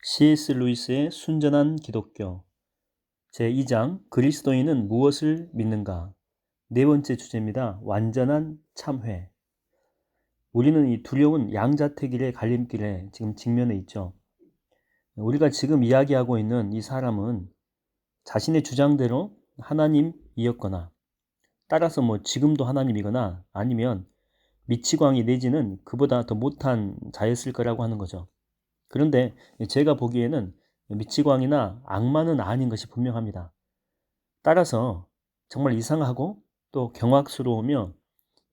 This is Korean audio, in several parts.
C.S. 루이스의 순전한 기독교 제2장 그리스도인은 무엇을 믿는가? 네 번째 주제입니다. 완전한 참회. 우리는 이 두려운 양자택일의 갈림길에 지금 직면해 있죠. 우리가 지금 이야기하고 있는 이 사람은 자신의 주장대로 하나님이었거나 따라서 지금도 하나님이거나 아니면 미치광이 내지는 그보다 더 못한 자였을 거라고 하는 거죠. 그런데 제가 보기에는 미치광이나 악마는 아닌 것이 분명합니다. 따라서 정말 이상하고 또 경악스러우며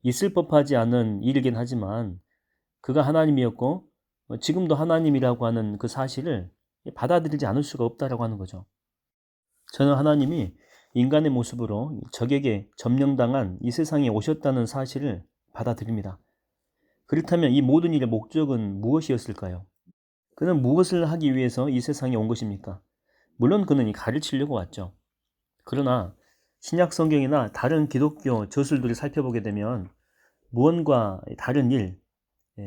있을 법하지 않은 일이긴 하지만 그가 하나님이었고 지금도 하나님이라고 하는 그 사실을 받아들이지 않을 수가 없다라고 하는 거죠. 저는 하나님이 인간의 모습으로 적에게 점령당한 이 세상에 오셨다는 사실을 받아들입니다. 그렇다면 이 모든 일의 목적은 무엇이었을까요? 그는 무엇을 하기 위해서 이 세상에 온 것입니까? 물론 그는 가르치려고 왔죠. 그러나 신약 성경이나 다른 기독교 저술들을 살펴보게 되면 무언가 다른 일,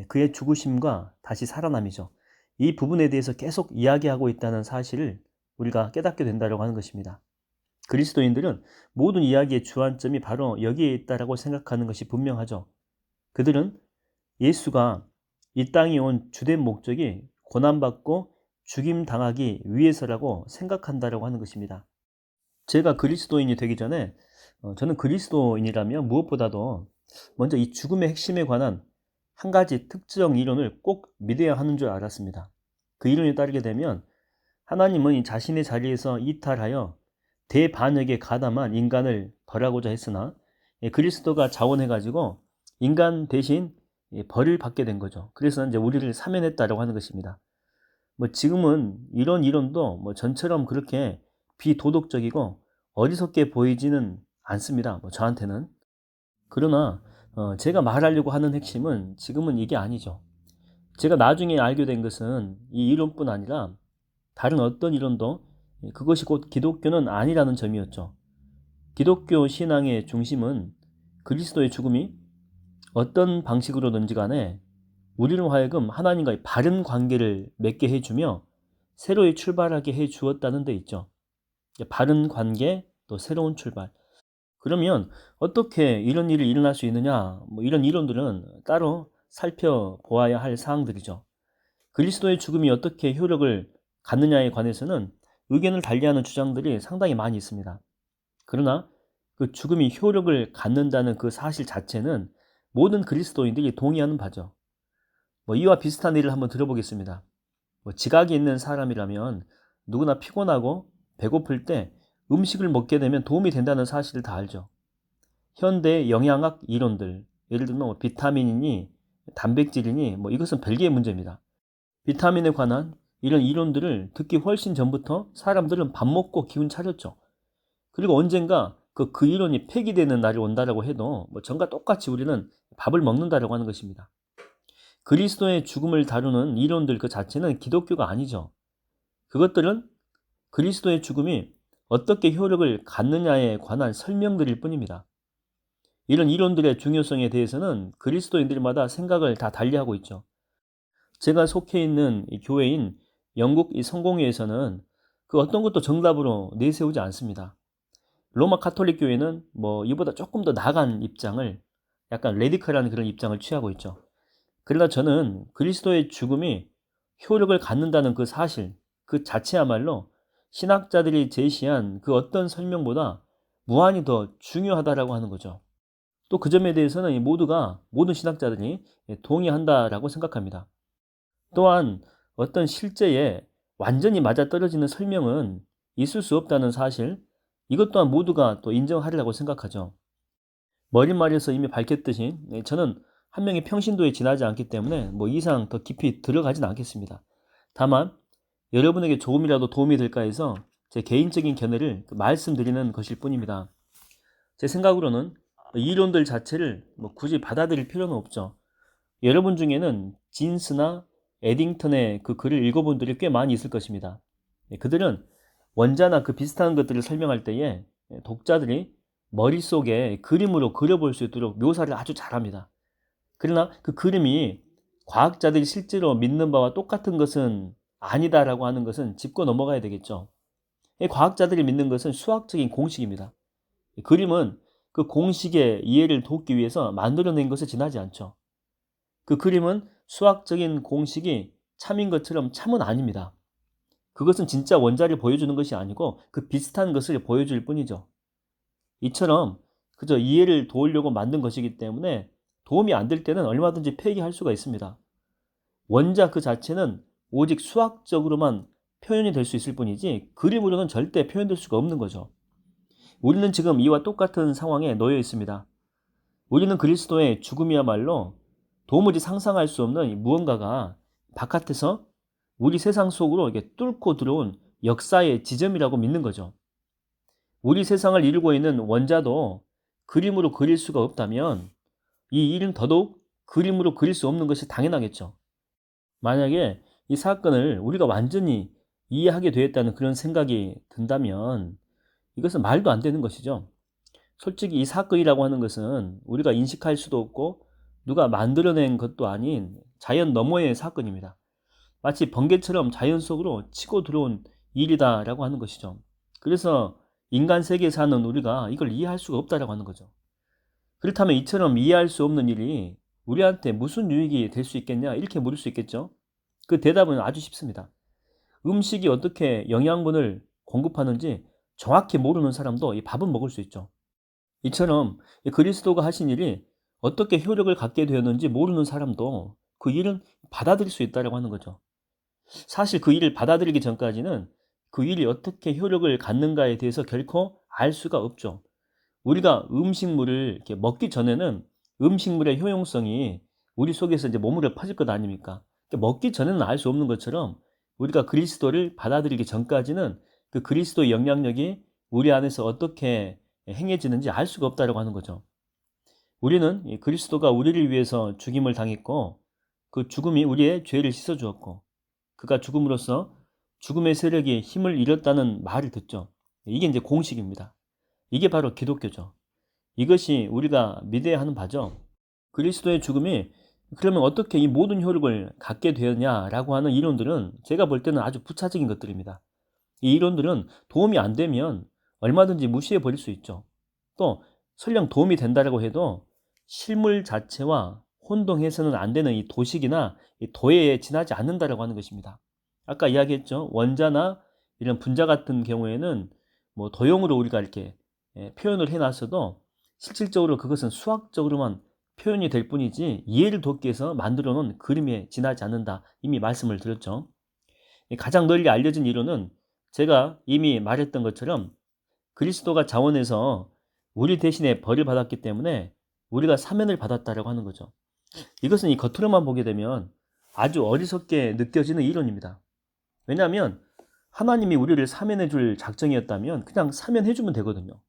그의 죽으심과 다시 살아남이죠. 이 부분에 대해서 계속 이야기하고 있다는 사실을 우리가 깨닫게 된다고 하는 것입니다. 그리스도인들은 모든 이야기의 주안점이 바로 여기에 있다고 생각하는 것이 분명하죠. 그들은 예수가 이 땅에 온 주된 목적이 고난받고 죽임당하기 위해서라고 생각한다고 하는 것입니다. 제가 그리스도인이 되기 전에 저는 그리스도인이라면 무엇보다도 먼저 이 죽음의 핵심에 관한 한 가지 특정 이론을 꼭 믿어야 하는 줄 알았습니다. 그 이론에 따르게 되면 하나님은 이 자신의 자리에서 이탈하여 대반역에 가담한 인간을 벌하고자 했으나 그리스도가 자원해가지고 인간 대신 벌을 받게 된 거죠. 그래서 이제 우리를 사면했다라고 하는 것입니다. 지금은 이런 이론도 전처럼 그렇게 비도덕적이고 어리석게 보이지는 않습니다. 저한테는. 그러나 제가 말하려고 하는 핵심은 지금은 이게 아니죠. 제가 나중에 알게 된 것은 이 이론뿐 아니라 다른 어떤 이론도 그것이 곧 기독교는 아니라는 점이었죠. 기독교 신앙의 중심은 그리스도의 죽음이 어떤 방식으로든지 간에 우리로 하여금 하나님과의 바른 관계를 맺게 해주며 새로이 출발하게 해주었다는 데 있죠. 바른 관계, 또 새로운 출발. 그러면 어떻게 이런 일이 일어날 수 있느냐? 이런 이론들은 따로 살펴보아야 할 사항들이죠. 그리스도의 죽음이 어떻게 효력을 갖느냐에 관해서는 의견을 달리하는 주장들이 상당히 많이 있습니다. 그러나 그 죽음이 효력을 갖는다는 그 사실 자체는 모든 그리스도인들이 동의하는 바죠. 이와 비슷한 일을 한번 들어보겠습니다. 지각이 있는 사람이라면 누구나 피곤하고 배고플 때 음식을 먹게 되면 도움이 된다는 사실을 다 알죠. 현대 영양학 이론들, 예를 들면 비타민이니 단백질이니 이것은 별개의 문제입니다. 비타민에 관한 이런 이론들을 듣기 훨씬 전부터 사람들은 밥 먹고 기운 차렸죠. 그리고 언젠가 그 이론이 폐기되는 날이 온다라고 해도 전과 똑같이 우리는 밥을 먹는다라고 하는 것입니다. 그리스도의 죽음을 다루는 이론들 그 자체는 기독교가 아니죠. 그것들은 그리스도의 죽음이 어떻게 효력을 갖느냐에 관한 설명들일 뿐입니다. 이런 이론들의 중요성에 대해서는 그리스도인들마다 생각을 다 달리하고 있죠. 제가 속해 있는 이 교회인 영국 이 성공회에서는 그 어떤 것도 정답으로 내세우지 않습니다. 로마 카톨릭 교회는 이보다 조금 더 나아간 입장을 약간 레디컬한 그런 입장을 취하고 있죠. 그러나 저는 그리스도의 죽음이 효력을 갖는다는 그 사실, 그 자체야말로 신학자들이 제시한 그 어떤 설명보다 무한히 더 중요하다라고 하는 거죠. 또 그 점에 대해서는 모든 신학자들이 동의한다라고 생각합니다. 또한 어떤 실제에 완전히 맞아떨어지는 설명은 있을 수 없다는 사실, 이것 또한 모두가 또 인정하리라고 생각하죠. 머릿말에서 이미 밝혔듯이 저는 한 명의 평신도에 지나지 않기 때문에 이상 더 깊이 들어가진 않겠습니다. 다만 여러분에게 조금이라도 도움이 될까 해서 제 개인적인 견해를 말씀드리는 것일 뿐입니다. 제 생각으로는 이론들 자체를 굳이 받아들일 필요는 없죠. 여러분 중에는 진스나 에딩턴의 그 글을 읽어본 분들이 꽤 많이 있을 것입니다. 그들은 원자나 그 비슷한 것들을 설명할 때에 독자들이 머릿속에 그림으로 그려볼 수 있도록 묘사를 아주 잘합니다. 그러나 그 그림이 과학자들이 실제로 믿는 바와 똑같은 것은 아니다라고 하는 것은 짚고 넘어가야 되겠죠. 이 과학자들이 믿는 것은 수학적인 공식입니다. 그림은 그 공식의 이해를 돕기 위해서 만들어낸 것에 지나지 않죠. 그 그림은 수학적인 공식이 참인 것처럼 참은 아닙니다. 그것은 진짜 원자를 보여주는 것이 아니고 그 비슷한 것을 보여줄 뿐이죠. 이처럼 그저 이해를 도우려고 만든 것이기 때문에 도움이 안 될 때는 얼마든지 폐기할 수가 있습니다. 원자 그 자체는 오직 수학적으로만 표현이 될 수 있을 뿐이지 그림으로는 절대 표현될 수가 없는 거죠. 우리는 지금 이와 똑같은 상황에 놓여 있습니다. 우리는 그리스도의 죽음이야말로 도무지 상상할 수 없는 무언가가 바깥에서 우리 세상 속으로 이렇게 뚫고 들어온 역사의 지점이라고 믿는 거죠. 우리 세상을 이루고 있는 원자도 그림으로 그릴 수가 없다면 이 일은 더더욱 그림으로 그릴 수 없는 것이 당연하겠죠. 만약에 이 사건을 우리가 완전히 이해하게 되었다는 그런 생각이 든다면 이것은 말도 안 되는 것이죠. 솔직히 이 사건이라고 하는 것은 우리가 인식할 수도 없고 누가 만들어낸 것도 아닌 자연 너머의 사건입니다. 마치 번개처럼 자연 속으로 치고 들어온 일이다라고 하는 것이죠. 그래서 인간 세계에 사는 우리가 이걸 이해할 수가 없다라고 하는 거죠. 그렇다면 이처럼 이해할 수 없는 일이 우리한테 무슨 유익이 될 수 있겠냐 이렇게 물을 수 있겠죠. 그 대답은 아주 쉽습니다. 음식이 어떻게 영양분을 공급하는지 정확히 모르는 사람도 이 밥은 먹을 수 있죠. 이처럼 그리스도가 하신 일이 어떻게 효력을 갖게 되었는지 모르는 사람도 그 일은 받아들일 수 있다고 하는 거죠. 사실 그 일을 받아들이기 전까지는 그 일이 어떻게 효력을 갖는가에 대해서 결코 알 수가 없죠. 우리가 음식물을 이렇게 먹기 전에는 음식물의 효용성이 우리 속에서 이제 몸으로 퍼질 것 아닙니까? 먹기 전에는 알 수 없는 것처럼 우리가 그리스도를 받아들이기 전까지는 그 그리스도의 영향력이 우리 안에서 어떻게 행해지는지 알 수가 없다고 하는 거죠. 우리는 이 그리스도가 우리를 위해서 죽임을 당했고 그 죽음이 우리의 죄를 씻어주었고 그가 죽음으로써 죽음의 세력이 힘을 잃었다는 말을 듣죠. 이게 이제 공식입니다. 이게 바로 기독교죠. 이것이 우리가 믿어야 하는 바죠. 그리스도의 죽음이 그러면 어떻게 이 모든 효력을 갖게 되었냐라고 하는 이론들은 제가 볼 때는 아주 부차적인 것들입니다. 이 이론들은 도움이 안 되면 얼마든지 무시해 버릴 수 있죠. 또 설령 도움이 된다라고 해도 실물 자체와 혼동해서는 안 되는 이 도식이나 이 도해에 지나지 않는다라고 하는 것입니다. 아까 이야기했죠. 원자나 이런 분자 같은 경우에는 뭐 도형으로 우리가 이렇게 표현을 해놨어도 실질적으로 그것은 수학적으로만 표현이 될 뿐이지 이해를 돕기 위해서 만들어 놓은 그림에 지나지 않는다. 이미 말씀을 드렸죠. 가장 널리 알려진 이론은 제가 이미 말했던 것처럼 그리스도가 자원해서 우리 대신에 벌을 받았기 때문에 우리가 사면을 받았다라고 하는 거죠. 이것은 이 겉으로만 보게 되면 아주 어리석게 느껴지는 이론입니다. 왜냐하면 하나님이 우리를 사면해 줄 작정이었다면 그냥 사면해 주면 되거든요.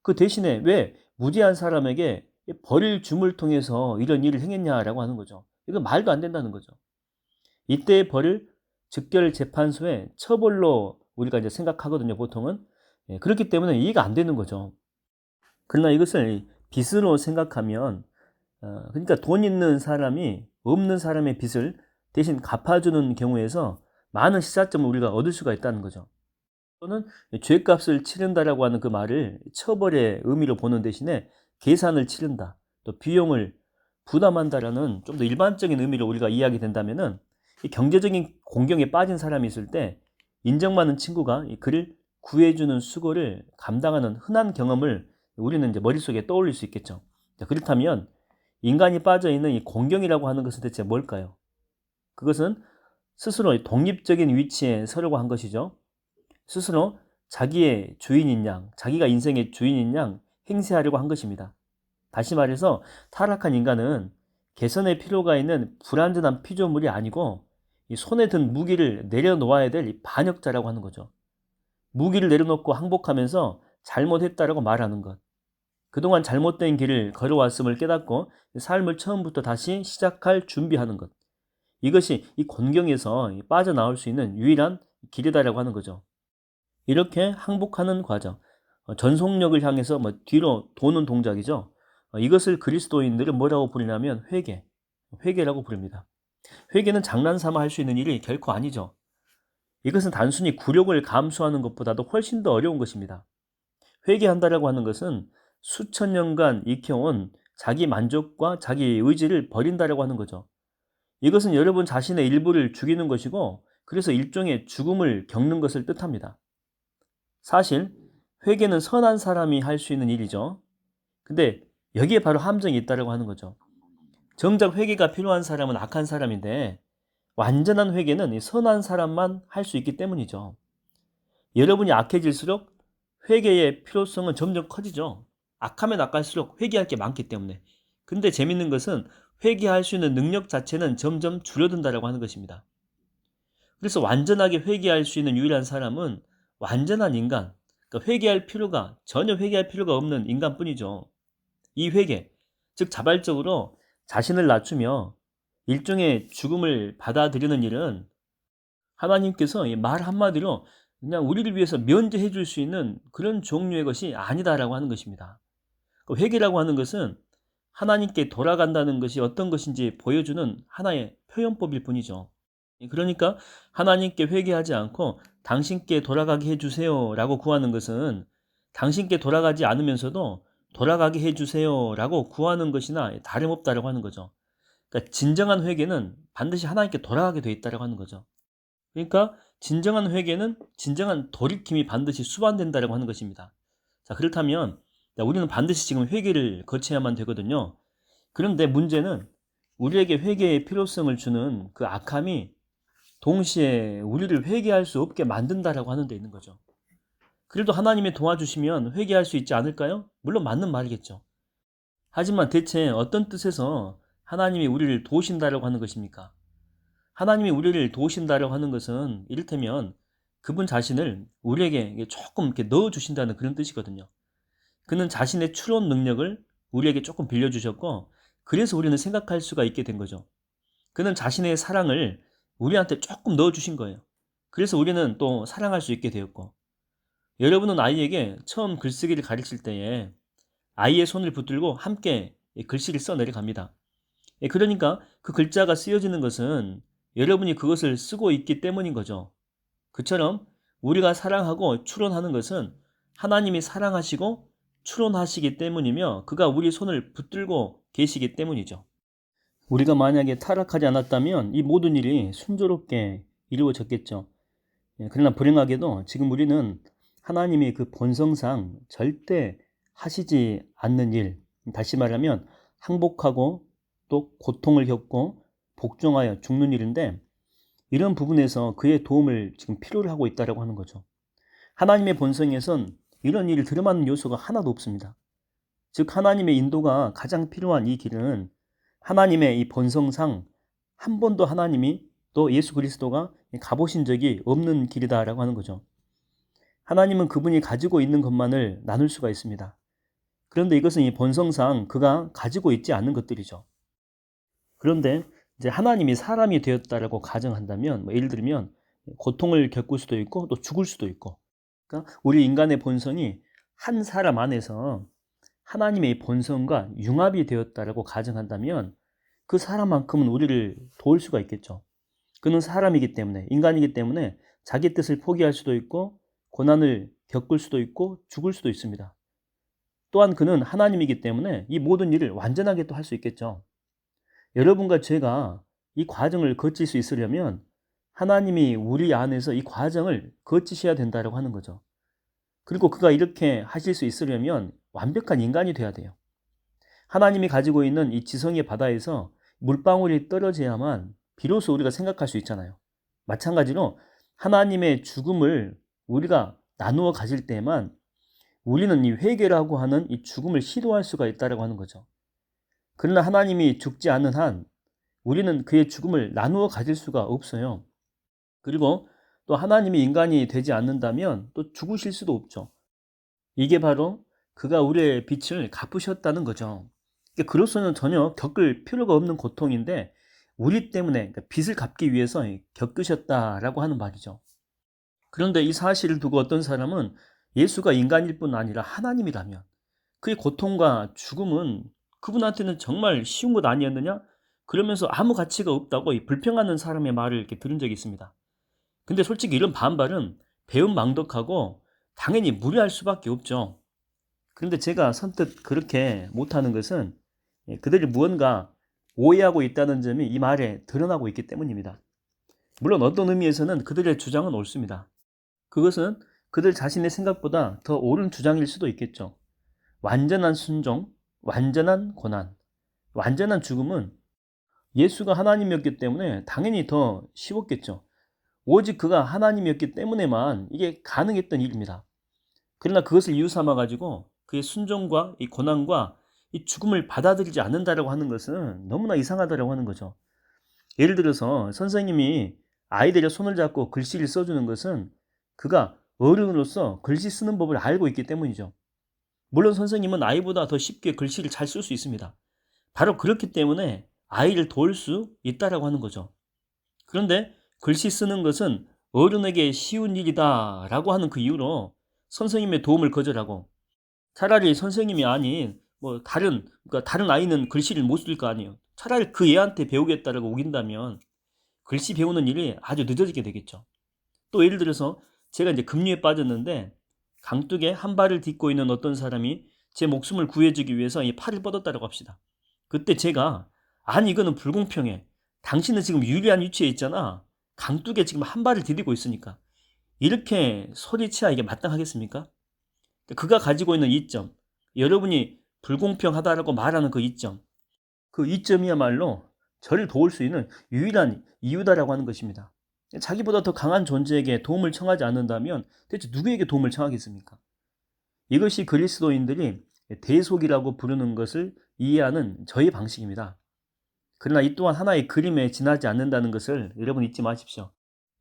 그 대신에 왜 무지한 사람에게 벌을 줌을 통해서 이런 일을 행했냐라고 하는 거죠. 이건 말도 안 된다는 거죠. 이때의 벌을 즉결재판소의 처벌로 우리가 이제 생각하거든요, 보통은. 그렇기 때문에 이해가 안 되는 거죠. 그러나 이것을 빚으로 생각하면, 그러니까 돈 있는 사람이 없는 사람의 빚을 대신 갚아주는 경우에서 많은 시사점을 우리가 얻을 수가 있다는 거죠. 또는 죄값을 치른다라고 하는 그 말을 처벌의 의미로 보는 대신에 계산을 치른다, 또 비용을 부담한다라는 좀 더 일반적인 의미로 우리가 이해하게 된다면은 이 경제적인 공경에 빠진 사람이 있을 때 인정받는 친구가 그를 구해주는 수고를 감당하는 흔한 경험을 우리는 이제 머릿속에 떠올릴 수 있겠죠. 그렇다면 인간이 빠져 있는 이 공경이라고 하는 것은 대체 뭘까요? 그것은 스스로 독립적인 위치에 서려고 한 것이죠. 스스로 자기의 주인인 양, 자기가 인생의 주인인 양 행세하려고 한 것입니다. 다시 말해서 타락한 인간은 개선의 필요가 있는 불완전한 피조물이 아니고 이 손에 든 무기를 내려놓아야 될 이 반역자라고 하는 거죠. 무기를 내려놓고 항복하면서 잘못했다라고 말하는 것. 그동안 잘못된 길을 걸어왔음을 깨닫고 삶을 처음부터 다시 시작할 준비하는 것. 이것이 이 곤경에서 빠져나올 수 있는 유일한 길이다라고 하는 거죠. 이렇게 항복하는 과정, 전속력을 향해서 뒤로 도는 동작이죠. 이것을 그리스도인들은 뭐라고 부르냐면 회개라고 부릅니다. 회개는 장난삼아 할 수 있는 일이 결코 아니죠. 이것은 단순히 굴욕을 감수하는 것보다도 훨씬 더 어려운 것입니다. 회개한다라고 하는 것은 수천 년간 익혀온 자기 만족과 자기 의지를 버린다라고 하는 거죠. 이것은 여러분 자신의 일부를 죽이는 것이고, 그래서 일종의 죽음을 겪는 것을 뜻합니다. 사실 회개는 선한 사람이 할 수 있는 일이죠. 근데 여기에 바로 함정이 있다라고 하는 거죠. 정작 회개가 필요한 사람은 악한 사람인데, 완전한 회개는 이 선한 사람만 할 수 있기 때문이죠. 여러분이 악해질수록 회개의 필요성은 점점 커지죠. 악하면 악할수록 회개할 게 많기 때문에. 근데 재밌는 것은 회개할 수 있는 능력 자체는 점점 줄어든다라고 하는 것입니다. 그래서 완전하게 회개할 수 있는 유일한 사람은 완전한 인간, 그러니까 전혀 회개할 필요가 없는 인간뿐이죠. 이 회개, 즉 자발적으로 자신을 낮추며 일종의 죽음을 받아들이는 일은 하나님께서 이 말 한마디로 그냥 우리를 위해서 면제해 줄 수 있는 그런 종류의 것이 아니다라고 하는 것입니다. 그 회개라고 하는 것은 하나님께 돌아간다는 것이 어떤 것인지 보여주는 하나의 표현법일 뿐이죠. 그러니까 하나님께 회개하지 않고 당신께 돌아가게 해주세요라고 구하는 것은 당신께 돌아가지 않으면서도 돌아가게 해주세요라고 구하는 것이나 다름없다라고 하는 거죠. 그러니까 진정한 회개는 반드시 하나님께 돌아가게 돼 있다라고 하는 거죠. 그러니까 진정한 회개는 진정한 돌이킴이 반드시 수반된다라고 하는 것입니다. 자, 그렇다면 우리는 반드시 지금 회개를 거쳐야만 되거든요. 그런데 문제는 우리에게 회개의 필요성을 주는 그 악함이 동시에 우리를 회개할 수 없게 만든다라고 하는 데 있는 거죠. 그래도 하나님이 도와주시면 회개할 수 있지 않을까요? 물론 맞는 말이겠죠. 하지만 대체 어떤 뜻에서 하나님이 우리를 도우신다라고 하는 것입니까? 하나님이 우리를 도우신다라고 하는 것은 이를테면 그분 자신을 우리에게 조금 이렇게 넣어주신다는 그런 뜻이거든요. 그는 자신의 추론 능력을 우리에게 조금 빌려주셨고, 그래서 우리는 생각할 수가 있게 된 거죠. 그는 자신의 사랑을 우리한테 조금 넣어주신 거예요. 그래서 우리는 또 사랑할 수 있게 되었고, 여러분은 아이에게 처음 글쓰기를 가르칠 때에 아이의 손을 붙들고 함께 글씨를 써 내려갑니다. 그러니까 그 글자가 쓰여지는 것은 여러분이 그것을 쓰고 있기 때문인 거죠. 그처럼 우리가 사랑하고 추론하는 것은 하나님이 사랑하시고 추론하시기 때문이며 그가 우리 손을 붙들고 계시기 때문이죠. 우리가 만약에 타락하지 않았다면 이 모든 일이 순조롭게 이루어졌겠죠. 그러나 불행하게도 지금 우리는 하나님이 그 본성상 절대 하시지 않는 일, 다시 말하면 항복하고 또 고통을 겪고 복종하여 죽는 일인데, 이런 부분에서 그의 도움을 지금 필요로 하고 있다고 하는 거죠. 하나님의 본성에선 이런 일을 들어맞는 요소가 하나도 없습니다. 즉 하나님의 인도가 가장 필요한 이 길은 하나님의 이 본성상 한 번도 하나님이 또 예수 그리스도가 가보신 적이 없는 길이다라고 하는 거죠. 하나님은 그분이 가지고 있는 것만을 나눌 수가 있습니다. 그런데 이것은 이 본성상 그가 가지고 있지 않는 것들이죠. 그런데 이제 하나님이 사람이 되었다라고 가정한다면, 예를 들면 고통을 겪을 수도 있고 또 죽을 수도 있고, 그러니까 우리 인간의 본성이 한 사람 안에서 하나님의 본성과 융합이 되었다라고 가정한다면 그 사람만큼은 우리를 도울 수가 있겠죠. 그는 사람이기 때문에, 인간이기 때문에 자기 뜻을 포기할 수도 있고 고난을 겪을 수도 있고 죽을 수도 있습니다. 또한 그는 하나님이기 때문에 이 모든 일을 완전하게 또 할 수 있겠죠. 여러분과 제가 이 과정을 거칠 수 있으려면 하나님이 우리 안에서 이 과정을 거치셔야 된다고 하는 거죠. 그리고 그가 이렇게 하실 수 있으려면 완벽한 인간이 돼야 돼요. 하나님이 가지고 있는 이 지성의 바다에서 물방울이 떨어져야만 비로소 우리가 생각할 수 있잖아요. 마찬가지로 하나님의 죽음을 우리가 나누어 가질 때에만 우리는 이 회개라고 하는 이 죽음을 시도할 수가 있다고 하는 거죠. 그러나 하나님이 죽지 않는 한 우리는 그의 죽음을 나누어 가질 수가 없어요. 그리고 또 하나님이 인간이 되지 않는다면 또 죽으실 수도 없죠. 이게 바로 그가 우리의 빛을 갚으셨다는 거죠. 그로서는 전혀 겪을 필요가 없는 고통인데 우리 때문에 빚을 갚기 위해서 겪으셨다라고 하는 말이죠. 그런데 이 사실을 두고 어떤 사람은 예수가 인간일 뿐 아니라 하나님이라면 그의 고통과 죽음은 그분한테는 정말 쉬운 것 아니었느냐? 그러면서 아무 가치가 없다고 불평하는 사람의 말을 이렇게 들은 적이 있습니다. 근데 솔직히 이런 반발은 배은망덕하고 당연히 무리할 수밖에 없죠. 그런데 제가 선뜻 그렇게 못하는 것은 그들이 무언가 오해하고 있다는 점이 이 말에 드러나고 있기 때문입니다. 물론 어떤 의미에서는 그들의 주장은 옳습니다. 그것은 그들 자신의 생각보다 더 옳은 주장일 수도 있겠죠. 완전한 순종, 완전한 고난, 완전한 죽음은 예수가 하나님이었기 때문에 당연히 더 쉬웠겠죠. 오직 그가 하나님이었기 때문에만 이게 가능했던 일입니다. 그러나 그것을 이유 삼아 가지고 그의 순종과 이 고난과 이 죽음을 받아들이지 않는다라고 하는 것은 너무나 이상하다라고 하는 거죠. 예를 들어서 선생님이 아이들의 손을 잡고 글씨를 써주는 것은 그가 어른으로서 글씨 쓰는 법을 알고 있기 때문이죠. 물론 선생님은 아이보다 더 쉽게 글씨를 잘 쓸 수 있습니다. 바로 그렇기 때문에 아이를 도울 수 있다라고 하는 거죠. 그런데 글씨 쓰는 것은 어른에게 쉬운 일이다라고 하는 그 이유로 선생님의 도움을 거절하고 차라리 선생님이 아닌 뭐 다른 아이는 글씨를 못 쓸 거 아니에요. 차라리 그 애한테 배우겠다라고 우긴다면 글씨 배우는 일이 아주 늦어지게 되겠죠. 또 예를 들어서 제가 이제 급류에 빠졌는데 강둑에 한 발을 딛고 있는 어떤 사람이 제 목숨을 구해주기 위해서 이 팔을 뻗었다고 합시다. 그때 제가 아니 이거는 불공평해. 당신은 지금 유리한 위치에 있잖아. 강둑에 지금 한 발을 디디고 있으니까. 이렇게 소리쳐야 이게 마땅하겠습니까? 그가 가지고 있는 이점, 여러분이 불공평하다라고 말하는 그 이점, 그 이점이야말로 저를 도울 수 있는 유일한 이유다라고 하는 것입니다. 자기보다 더 강한 존재에게 도움을 청하지 않는다면 대체 누구에게 도움을 청하겠습니까? 이것이 그리스도인들이 대속이라고 부르는 것을 이해하는 저의 방식입니다. 그러나 이 또한 하나의 그림에 지나지 않는다는 것을 여러분 잊지 마십시오.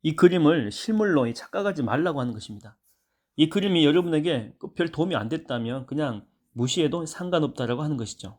이 그림을 실물로 착각하지 말라고 하는 것입니다. 이 그림이 여러분에게 별 도움이 안 됐다면 그냥 무시해도 상관없다라고 하는 것이죠.